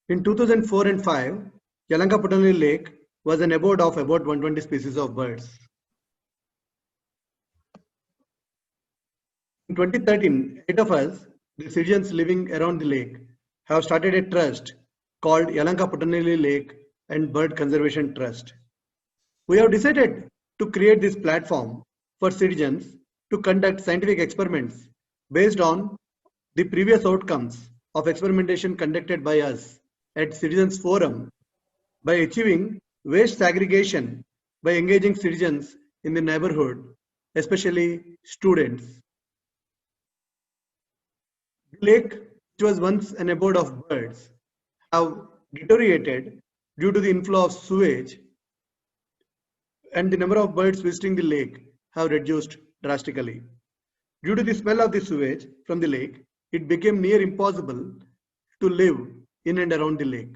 In 2004 and 5, Yelahanka-Puttanalli Lake was an abode of about 120 species of birds. In 2013, 8 of us, the citizens living around the lake, have started a trust called Yelahanka-Puttanalli Lake and Bird Conservation Trust. We have decided to create this platform for citizens to conduct scientific experiments based on the previous outcomes of experimentation conducted by us at Citizens Forum by achieving waste segregation by engaging citizens in the neighborhood, especially students. The lake, which was once an abode of birds, have deteriorated due to the inflow of sewage, and the number of birds visiting the lake have reduced drastically. Due to the smell of the sewage from the lake, it became near impossible to live in and around the lake.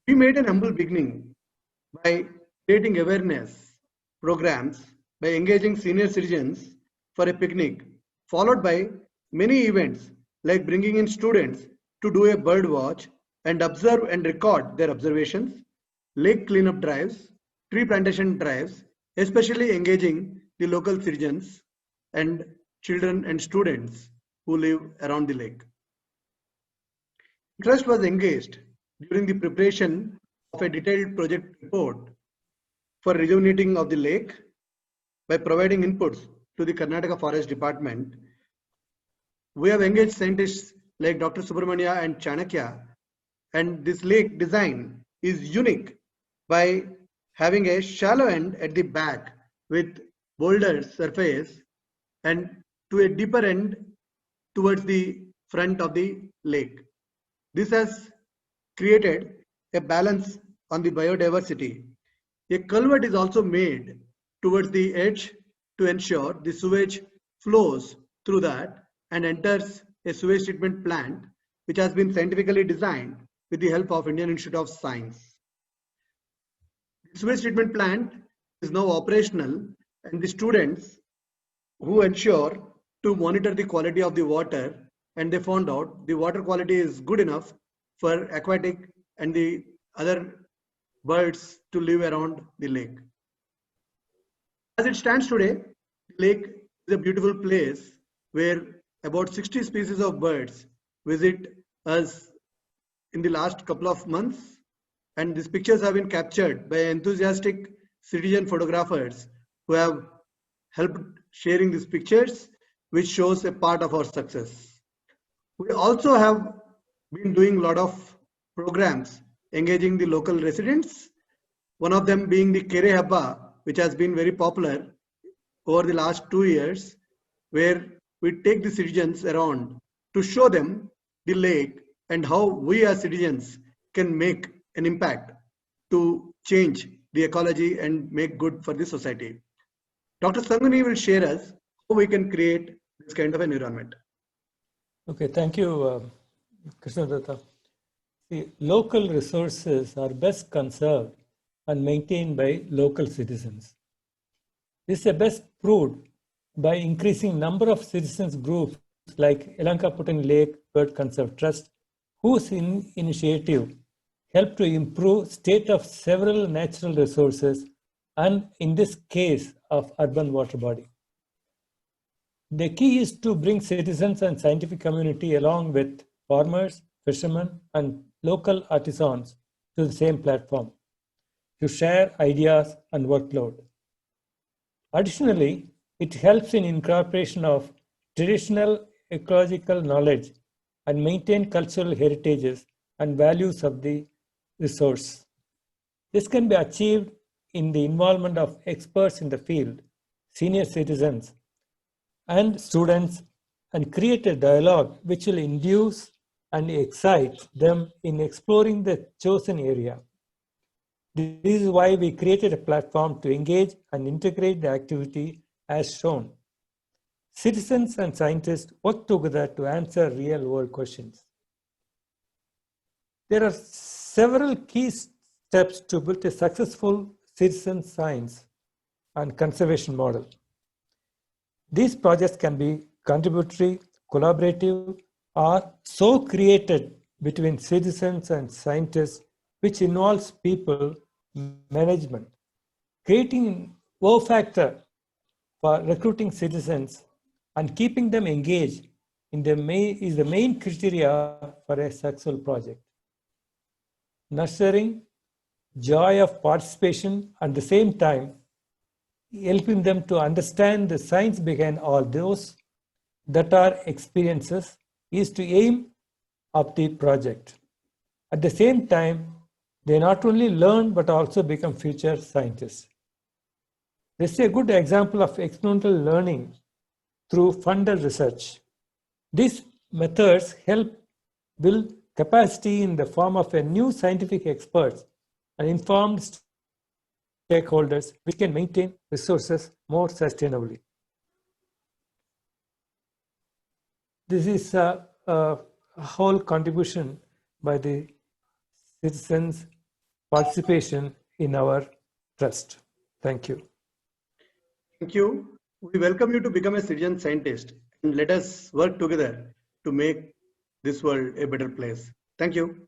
We made an humble beginning by creating awareness programs by engaging senior citizens for a picnic, followed by many events like bringing in students to do a bird watch and observe and record their observations, lake cleanup drives, tree plantation drives, especially engaging the local citizens and children and students who live around the lake. Trust was engaged during the preparation of a detailed project report for rejuvenating of the lake by providing inputs to the Karnataka Forest Department. We have engaged scientists like Dr. Subramania and Chanakya, and this lake design is unique by having a shallow end at the back with boulder surface and to a deeper end towards the front of the lake. This has created a balance on the biodiversity. A culvert is also made towards the edge to ensure the sewage flows through that and enters a sewage treatment plant which has been scientifically designed with the help of Indian Institute of Science. The sewage treatment plant is now operational, and the students who ensure to monitor the quality of the water, and they found out the water quality is good enough for aquatic and the other birds to live around the lake. As it stands today, the lake is a beautiful place where about 60 species of birds visit us in the last couple of months, and these pictures have been captured by enthusiastic citizen photographers who have helped sharing these pictures, which shows a part of our success. We also have been doing a lot of programs engaging the local residents, one of them being the Kere Habba, which has been very popular over the last 2 years, where we take the citizens around to show them the lake and how we as citizens can make an impact to change the ecology and make good for the society. Dr. Sanguni will share us how we can create this kind of an environment. Okay, thank you, Krishnadatta. The local resources are best conserved and maintained by local citizens. This is best proved by increasing number of citizens groups like Yelahanka-Puttanalli Lake Bird Conserve Trust, whose initiative helped to improve state of several natural resources and in this case of urban water body. The key is to bring citizens and scientific community along with farmers, fishermen and local artisans to the same platform to share ideas and workload. Additionally, it helps in incorporation of traditional ecological knowledge and maintain cultural heritages and values of the resource. This can be achieved in the involvement of experts in the field, senior citizens, and students, and create a dialogue which will induce and excite them in exploring the chosen area. This is why we created a platform to engage and integrate the activity as shown. Citizens and scientists work together to answer real-world questions. There are several key steps to build a successful citizen science and conservation model. These projects can be contributory, collaborative, or so created between citizens and scientists, which involves people management. Creating wow factor for recruiting citizens and keeping them engaged is the main criteria for a successful project. Nurturing joy of participation at the same time, helping them to understand the science behind all those that are experiences is to aim of the project. At the same time, they not only learn but also become future scientists. This is a good example of experimental learning through funded research. These methods help build capacity in the form of a new scientific experts and informed stakeholders which can maintain resources more sustainably. This is a whole contribution by the citizens' participation in our trust. Thank you. Thank you. We welcome you to become a citizen scientist and let us work together to make this world a better place. Thank you.